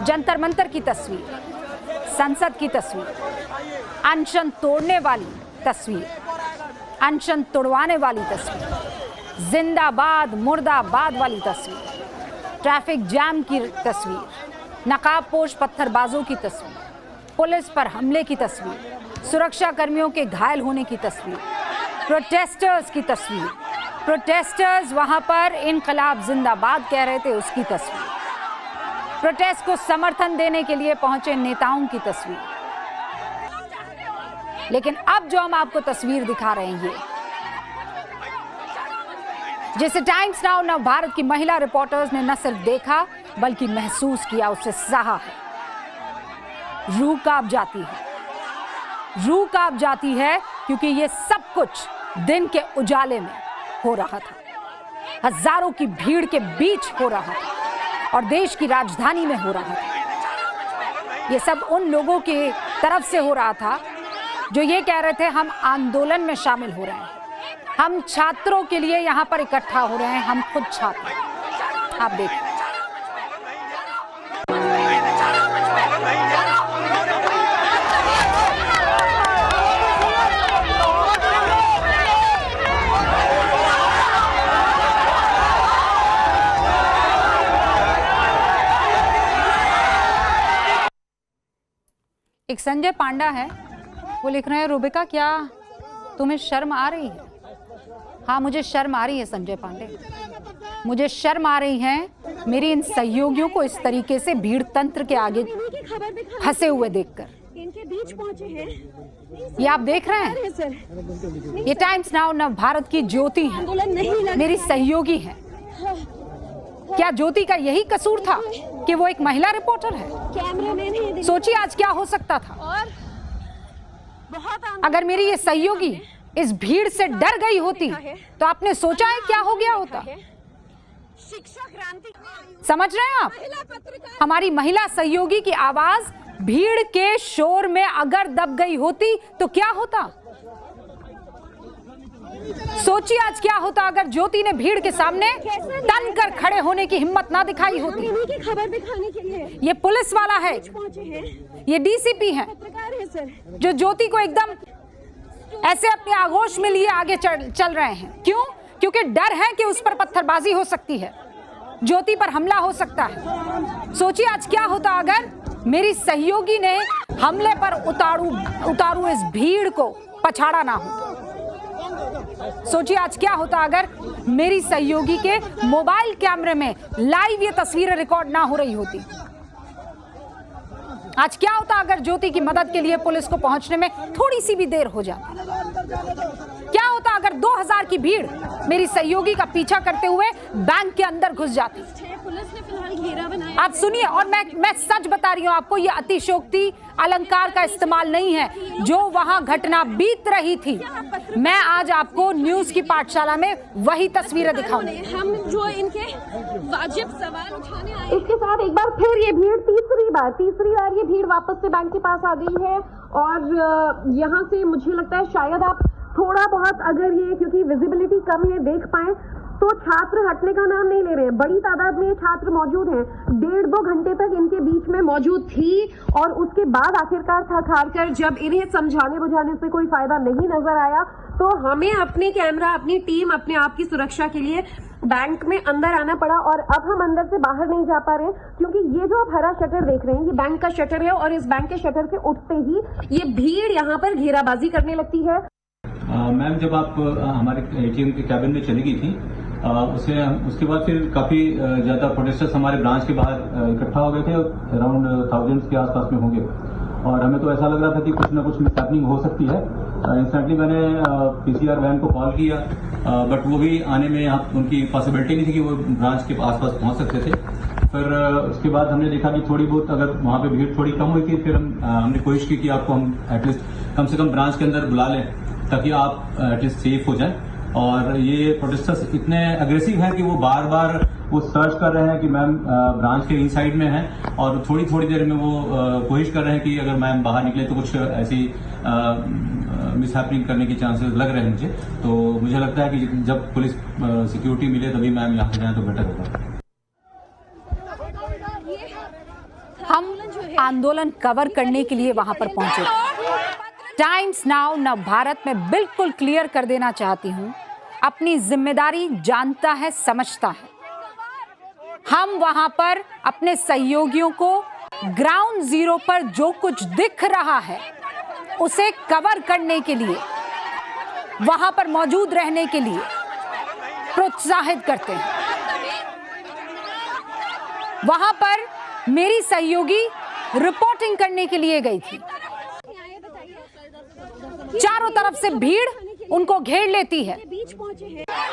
जंतर मंतर की तस्वीर, संसद की तस्वीर, अनशन तोड़ने वाली तस्वीर, अनशन तोड़वाने वाली तस्वीर, जिंदाबाद मुर्दाबाद वाली तस्वीर, ट्रैफिक जैम की तस्वीर, नकाबपोश पत्थरबाजों की तस्वीर, पुलिस पर हमले की तस्वीर, सुरक्षा कर्मियों के घायल होने की तस्वीर, प्रोटेस्टर्स की तस्वीर, प्रोटेस्टर्स वहां पर इनकलाब जिंदाबाद कह रहे थे उसकी तस्वीर, प्रोटेस्ट को समर्थन देने के लिए पहुंचे नेताओं की तस्वीर। लेकिन अब जो हम आपको तस्वीर दिखा रहे हैं, ये जिसे टाइम्स नाउ नव भारत की महिला रिपोर्टर्स ने न सिर्फ देखा बल्कि महसूस किया, उसे सहा है। रूह कांप जाती है, रूह कांप जाती है, क्योंकि ये सब कुछ दिन के उजाले में हो रहा था, हजारों की भीड़ के बीच हो रहा था और देश की राजधानी में हो रहा था। ये सब उन लोगों की तरफ से हो रहा था जो ये कह रहे थे हम आंदोलन में शामिल हो रहे हैं, हम छात्रों के लिए यहाँ पर इकट्ठा हो रहे हैं, हम खुद छात्र। आप देखिए, एक संजय पांडा है, वो लिख रहे हैं रूबिका क्या तुम्हें शर्म आ रही है? हाँ, मुझे शर्म आ रही है संजय पांडे, मुझे शर्म आ रही है मेरी इन सहयोगियों को इस तरीके से भीड़ तंत्र के आगे फंसे हुए देखकर। इनके बीच पहुंचे हैं, ये आप देख रहे हैं, ये टाइम्स नाउ नव भारत की ज्योति है, मेरी सहयोगी है। क्या ज्योति का यही कसूर था कि वो एक महिला रिपोर्टर है? सोचिए आज क्या हो सकता था। और अगर मेरी ये सहयोगी इस भीड़ से डर गई होती तो आपने सोचा है क्या हो गया होता? शिक्षा क्रांति, समझ रहे हैं आप? हमारी महिला सहयोगी की आवाज भीड़ के शोर में अगर दब गई होती तो क्या होता? सोचिए आज क्या होता अगर ज्योति ने भीड़ के सामने तन कर खड़े होने की हिम्मत ना दिखाई होती। खबर दिखाने के लिए ये पुलिस वाला है, ये डीसीपी है जो ज्योति को एकदम ऐसे अपने आगोश में लिए आगे चल रहे हैं। क्यों? क्योंकि डर है कि उस पर पत्थरबाजी हो सकती है, ज्योति पर हमला हो सकता है। सोचिए आज क्या होता अगर मेरी सहयोगी ने हमले पर उतारू इस भीड़ को पछाड़ा ना हो। सोचिए आज क्या होता अगर मेरी सहयोगी के मोबाइल कैमरे में लाइव ये तस्वीरें रिकॉर्ड ना हो रही होती। आज क्या होता अगर ज्योति की मदद के लिए पुलिस को पहुंचने में थोड़ी सी भी देर हो जाती। क्या होता अगर 2000 की भीड़ मेरी सहयोगी का पीछा करते हुए बैंक के अंदर घुस जाती। पुलिस ने फिलहाल घेरा बनाया। आप सुनिए, और मैं सच बता रही हूं आपको, ये अतिशयोक्ति अलंकार का इस्तेमाल नहीं है। जो वहां घटना बीत रही थी, मैं आज आपको न्यूज की पाठशाला में वही तस्वीरें दिखाऊंगी। हम जो इनके वाजिब सवाल उठाने आए, इसके साथ एक बार फिर ये भीड़ तीसरी बार ये भीड़ वापस से बैंक के पास आ गई है। और यहाँ से मुझे लगता है शायद आप थोड़ा बहुत, अगर ये क्योंकि विजिबिलिटी कम है, देख पाए तो छात्र हटने का नाम नहीं ले रहे हैं। बड़ी तादाद में छात्र मौजूद हैं, 1.5-2 घंटे तक इनके बीच में मौजूद थी और उसके बाद आखिरकार थक हार कर जब इन्हें समझाने बुझाने से कोई फायदा नहीं नजर आया तो हमें अपने कैमरा, अपनी टीम, अपने आप की सुरक्षा के लिए बैंक में अंदर आना पड़ा। और अब हम अंदर से बाहर नहीं जा पा रहे क्योंकि ये जो आप हरा शटर देख रहे हैं, ये बैंक का शटर है और इस बैंक के शटर के उठते ही ये भीड़ यहाँ पर घेराबाजी करने लगती है। मैम, जब आप हमारे एटीएम के कैबिन में चली गई थी, उसके बाद फिर काफी ज्यादा प्रोटेस्टर्स हमारे ब्रांच के बाहर इकट्ठा हो गए थे, अराउंड 1000 के आसपास में होंगे। और हमें तो ऐसा लग रहा था कि कुछ ना कुछ मिसहैपनिंग हो सकती है। इंस्टेंटली मैंने पीसीआर वैन को कॉल किया, बट वो भी आने में उनकी पॉसिबिलिटी नहीं थी कि वो ब्रांच के आसपास पहुंच सकते थे। फिर उसके बाद हमने देखा कि थोड़ी बहुत अगर वहां पे भीड़ थोड़ी कम हुई थी, फिर हमने कोशिश की कि आपको हम एटलीस्ट कम से कम ब्रांच के अंदर बुला लें ताकि आप एटलीस्ट सेफ हो जाए। और ये प्रोटेस्टर्स इतने अग्रेसिव हैं कि वो बार बार वो सर्च कर रहे हैं कि मैम ब्रांच के इनसाइड में हैं, और थोड़ी थोड़ी देर में वो कोशिश कर रहे हैं कि अगर मैम बाहर निकले तो कुछ ऐसी मिसहैपनिंग करने की चांसेस लग रहे हैं मुझे। तो मुझे लगता है कि जब पुलिस सिक्योरिटी मिले तभी मैम यहाँ से जाए तो बेटर होगा। हम आंदोलन कवर करने के लिए वहां पर पहुंचे। टाइम्स नाउ नव भारत में बिल्कुल क्लियर कर देना चाहती हूं, अपनी जिम्मेदारी जानता है, समझता है। हम वहां पर अपने सहयोगियों को ग्राउंड जीरो पर जो कुछ दिख रहा है उसे कवर करने के लिए, वहां पर मौजूद रहने के लिए प्रोत्साहित करते हैं। वहां पर मेरी सहयोगी रिपोर्टिंग करने के लिए गई थी। चारों तरफ से भीड़ उनको घेर लेती है,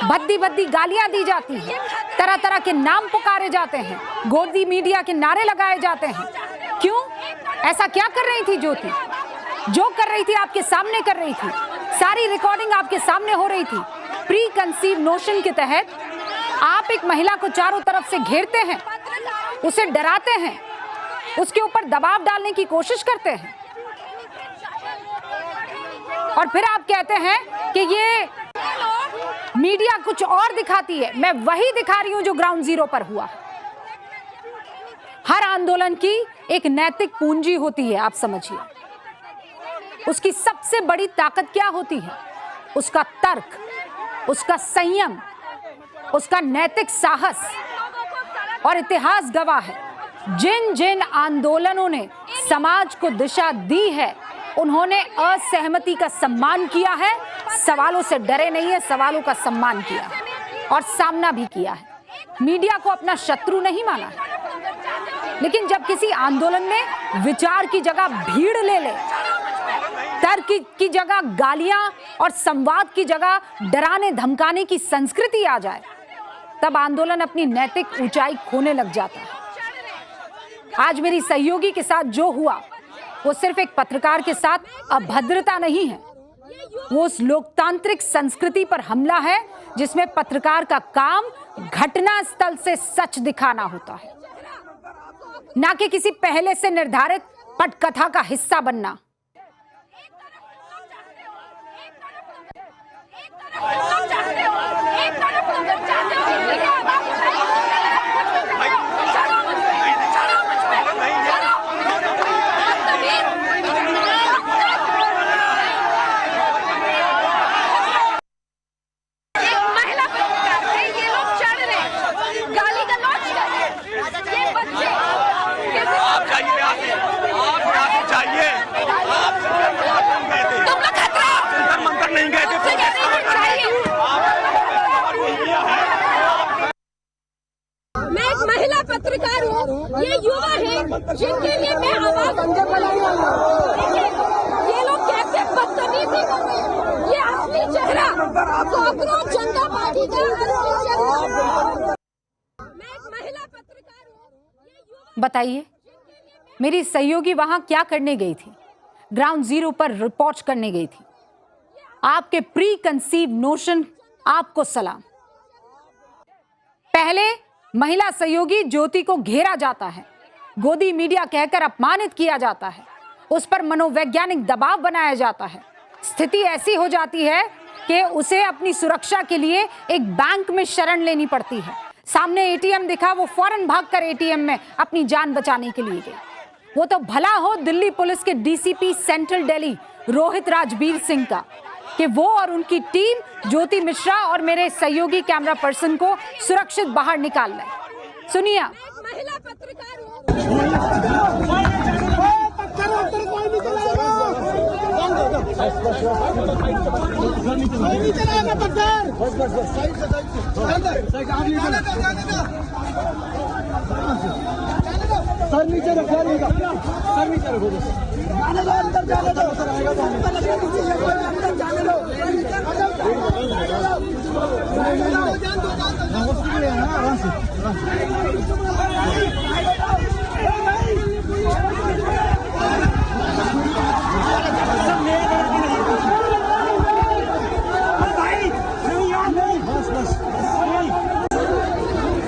भद्दी भद्दी गालियां दी जाती हैं, तरह तरह के नाम पुकारे जाते हैं, गोदी मीडिया के नारे लगाए जाते हैं। क्यों? ऐसा क्या कर रही थी ज्योति? जो कर रही थी आपके सामने कर रही थी, सारी रिकॉर्डिंग आपके सामने हो रही थी। प्री कंसीव नोशन के तहत आप एक महिला को चारों तरफ से घेरते हैं, उसे डराते हैं, उसके ऊपर दबाव डालने की कोशिश करते हैं, और फिर आप कहते हैं कि ये मीडिया कुछ और दिखाती है। मैं वही दिखा रही हूं जो ग्राउंड जीरो पर हुआ। हर आंदोलन की एक नैतिक पूंजी होती है, आप समझिए। उसकी सबसे बड़ी ताकत क्या होती है? उसका तर्क, उसका संयम, उसका नैतिक साहस। और इतिहास गवाह है, जिन जिन आंदोलनों ने समाज को दिशा दी है, उन्होंने असहमति का सम्मान किया है, सवालों से डरे नहीं है, सवालों का सम्मान किया है और सामना भी किया है। मीडिया को अपना शत्रु नहीं माना है। लेकिन जब किसी आंदोलन में विचार की जगह भीड़ ले ले, तर्क की जगह गालियां और संवाद की जगह डराने धमकाने की संस्कृति आ जाए, तब आंदोलन अपनी नैतिक ऊंचाई खोने लग जाता है। आज मेरी सहयोगी के साथ जो हुआ वो सिर्फ एक पत्रकार के साथ अभद्रता नहीं है, वो उस लोकतांत्रिक संस्कृति पर हमला है जिसमें पत्रकार का काम घटना स्थल से सच दिखाना होता है, ना कि किसी पहले से निर्धारित पटकथा का हिस्सा बनना। महिला पत्रकार हूँ, ये युवा है जिनके लिए मैं आवाज। ये लोग कैसे बदतमीजी कर रहे हैं, ये असली चेहरा कांग्रेस जनता पार्टी का असली चेहरा। मैं एक महिला पत्रकार हूँ। बताइए, मेरी सहयोगी वहां क्या करने गई थी? ग्राउंड जीरो पर रिपोर्ट करने गई थी। आपके प्री कंसीव नोशन, आपको सलाम। पहले महिला सहयोगी ज्योति को घेरा जाता है, गोदी मीडिया कहकर अपमानित किया जाता है, उस पर मनोवैज्ञानिक दबाव बनाया जाता है। स्थिति ऐसी हो जाती है कि उसे अपनी सुरक्षा के लिए एक बैंक में शरण लेनी पड़ती है। सामने एटीएम दिखा, वो फौरन भागकर एटीएम में अपनी जान बचाने के लिए गई। वो तो भला हो दिल्ली पुलिस के डीसीपी सेंट्रल दिल्ली रोहित राजबीर सिंह का, कि वो और उनकी टीम ज्योति मिश्रा और मेरे सहयोगी कैमरा पर्सन को सुरक्षित बाहर निकाल लाए। सुनिए। महिला पत्रकार हूँ। सर नीचे रखो, सर नीचे रखो, जाने दो, अंदर जाने दो, जाने दो।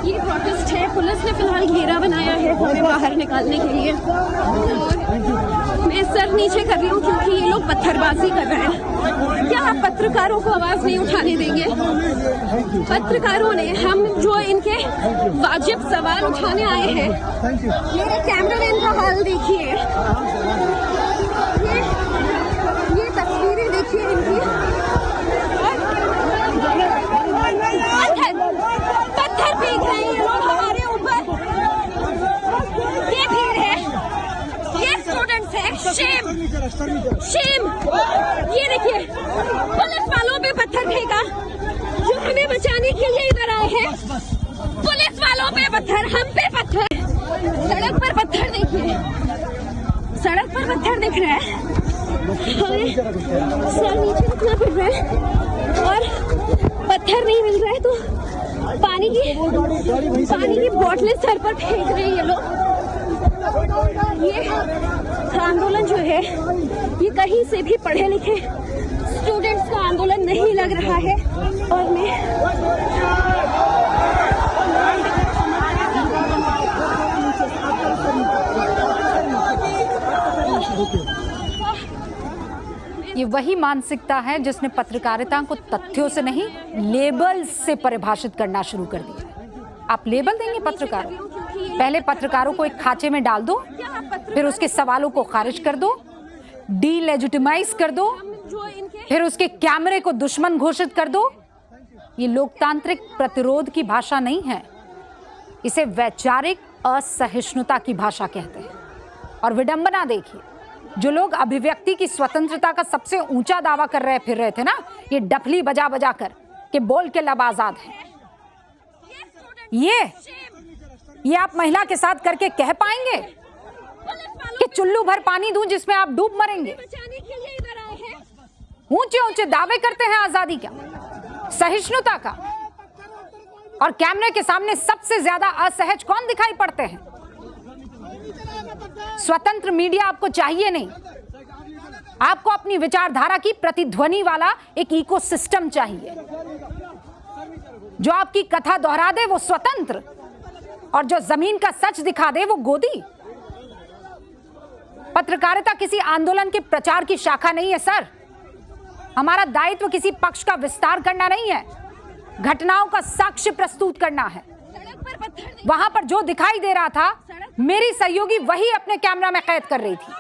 ये प्रोटेस्ट है, पुलिस ने फिलहाल घेरा बनाया है। हमें बाहर निकालने के लिए। और मैं सर नीचे कर रही हूँ क्योंकि ये लोग पत्थरबाजी कर रहे हैं। क्या आप पत्रकारों को आवाज नहीं उठाने देंगे? पत्रकारों ने, हम जो इनके वाजिब सवाल उठाने आए हैं, मेरे कैमरामैन का हाल देखिए, ये तस्वीरें देखिए इनकी। पत्थर फेंक रहे हैं ये लोग हमारे ऊपर। ये भीड़ है, ये स्टूडेंट्स है। Shame, shame. ये देखिए पुलिस वालों पे पत्थर फेंका जो हमें बचाने के लिए इधर आए हैं। पुलिस वालों पे पत्थर, हम पे पत्थर। सड़क पर पत्थर देखिए, सड़क पर पत्थर दिख रहा है। हमें सर नीचे रखना पड़ रहा है और पत्थर नहीं मिल रहा है तो पानी की बोतलें सर पर फेंक रहे हैं ये लोग। ये आंदोलन जो है ये कहीं से भी पढ़े लिखे स्टूडेंट्स का आंदोलन नहीं लग रहा है। और मैं ये वही मानसिकता है जिसने पत्रकारिता को तथ्यों से नहीं लेबल से परिभाषित करना शुरू कर दिया। आप लेबल देंगे पत्रकारों, पहले पत्रकारों को एक खांचे में डाल दो, फिर उसके सवालों को खारिज कर दो, डीलेजिटिमाइज कर दो, फिर उसके कैमरे को दुश्मन घोषित कर दो। ये लोकतांत्रिक प्रतिरोध की भाषा नहीं है, इसे वैचारिक असहिष्णुता की भाषा कहते हैं। और विडंबना देखिए, जो लोग अभिव्यक्ति की स्वतंत्रता का सबसे ऊंचा दावा कर फिर रहे थे ना, ये डफली बजा बजा कर कि बोल के लब आजाद है, ये आप महिला के साथ करके कह पाएंगे कि चुल्लू भर पानी दूं जिसमें आप डूब मरेंगे? ऊंचे ऊंचे दावे करते हैं आजादी का, सहिष्णुता का, और कैमरे के सामने सबसे ज्यादा असहज कौन दिखाई पड़ते हैं? स्वतंत्र मीडिया आपको चाहिए नहीं, आपको अपनी विचारधारा की प्रतिध्वनि वाला एक इकोसिस्टम चाहिए। जो आपकी कथा दोहरा दे वो स्वतंत्र, और जो जमीन का सच दिखा दे वो गोदी। पत्रकारिता किसी आंदोलन के प्रचार की शाखा नहीं है सर। हमारा दायित्व किसी पक्ष का विस्तार करना नहीं है, घटनाओं का साक्ष्य प्रस्तुत करना है। वहां पर जो दिखाई दे रहा था, मेरी सहयोगी वही अपने कैमरा में कैद कर रही थी।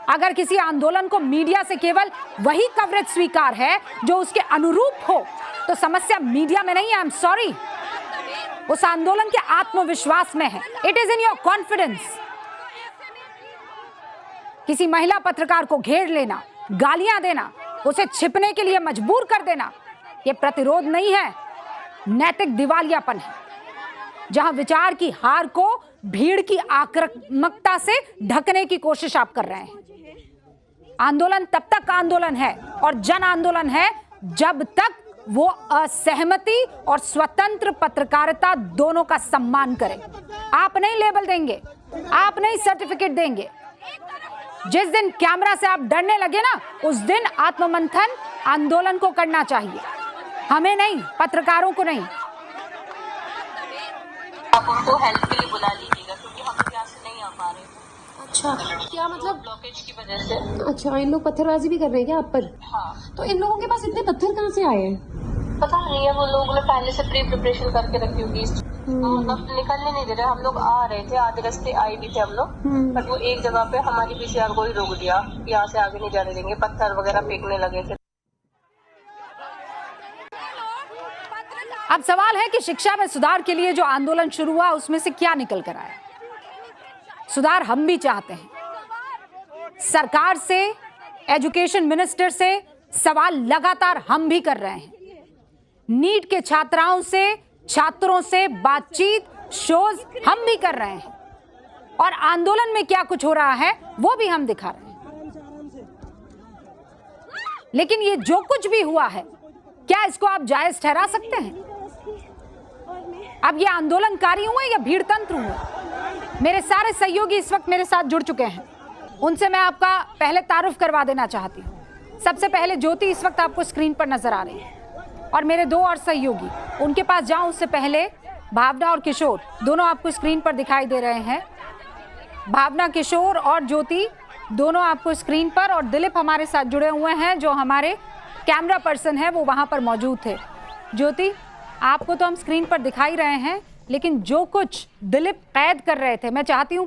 अगर किसी आंदोलन को मीडिया से केवल वही कवरेज स्वीकार है जो उसके अनुरूप हो, तो समस्या मीडिया में नहीं है। आई एम सॉरी, उस आंदोलन के आत्मविश्वास में है। It is in your confidence. किसी महिला पत्रकार को घेर लेना, गालियां देना, उसे छिपने के लिए मजबूर कर देना, यह प्रतिरोध नहीं है, नैतिक दिवालियापन है, जहां विचार की हार को भीड़ की आक्रामकता से ढकने की कोशिश आप कर रहे हैं। आंदोलन तब तक आंदोलन है और जन आंदोलन है जब तक वो असहमति और स्वतंत्र पत्रकारिता दोनों का सम्मान करे। आप नहीं लेबल देंगे, आप नहीं सर्टिफिकेट देंगे। जिस दिन कैमरा से आप डरने लगे ना, उस दिन आत्ममंथन आंदोलन को करना चाहिए, हमें नहीं, पत्रकारों को नहीं। आप उनको हेल्प के लिए बुला लीजिएगा क्योंकि हम लोग यहाँ से नहीं आ पा रहे। अच्छा, क्या मतलब? ब्लॉकेज की वजह से। अच्छा, इन लोग पत्थरबाजी भी कर रहे हैं क्या आप पर? हाँ। तो इन लोगों के पास इतने पत्थर कहाँ से आए हैं? पता नहीं है, वो लोगों ने पहले से प्री प्रिपरेशन करके रखी होगी। मतलब निकलने नहीं दे रहे। हम लोग आ रहे थे, आधे रास्ते आए भी थे हम लोग, बट वो एक जगह पे हमारी पीसीआर को ही रोक दिया, यहाँ से आगे नहीं जाने देंगे। पत्थर वगैरह फेंकने लगे थे। अब सवाल है कि शिक्षा में सुधार के लिए जो आंदोलन शुरू हुआ उसमें से क्या निकल कर आया? सुधार हम भी चाहते हैं। सरकार से, एजुकेशन मिनिस्टर से सवाल लगातार हम भी कर रहे हैं। नीट के छात्राओं से, छात्रों से बातचीत, शोज हम भी कर रहे हैं, और आंदोलन में क्या कुछ हो रहा है वो भी हम दिखा रहे हैं। लेकिन ये जो कुछ भी हुआ है, क्या इसको आप जायज ठहरा सकते हैं? अब ये आंदोलनकारी हुए या भीड़ तंत्र हुए? मेरे सारे सहयोगी इस वक्त मेरे साथ जुड़ चुके हैं, उनसे मैं आपका पहले तारुफ करवा देना चाहती हूँ। सबसे पहले ज्योति इस वक्त आपको स्क्रीन पर नजर आ रही है, और मेरे दो और सहयोगी, उनके पास जाऊं उससे पहले भावना और किशोर दोनों आपको स्क्रीन पर दिखाई दे रहे हैं। भावना किशोर और ज्योति दोनों आपको स्क्रीन पर, और दिलीप हमारे साथ जुड़े हुए हैं जो हमारे कैमरा पर्सन है, वो वहां पर मौजूद थे। ज्योति, आपको तो हम स्क्रीन पर दिखाई रहे हैं, लेकिन जो कुछ दिलीप कैद कर रहे थे, मैं चाहती हूँ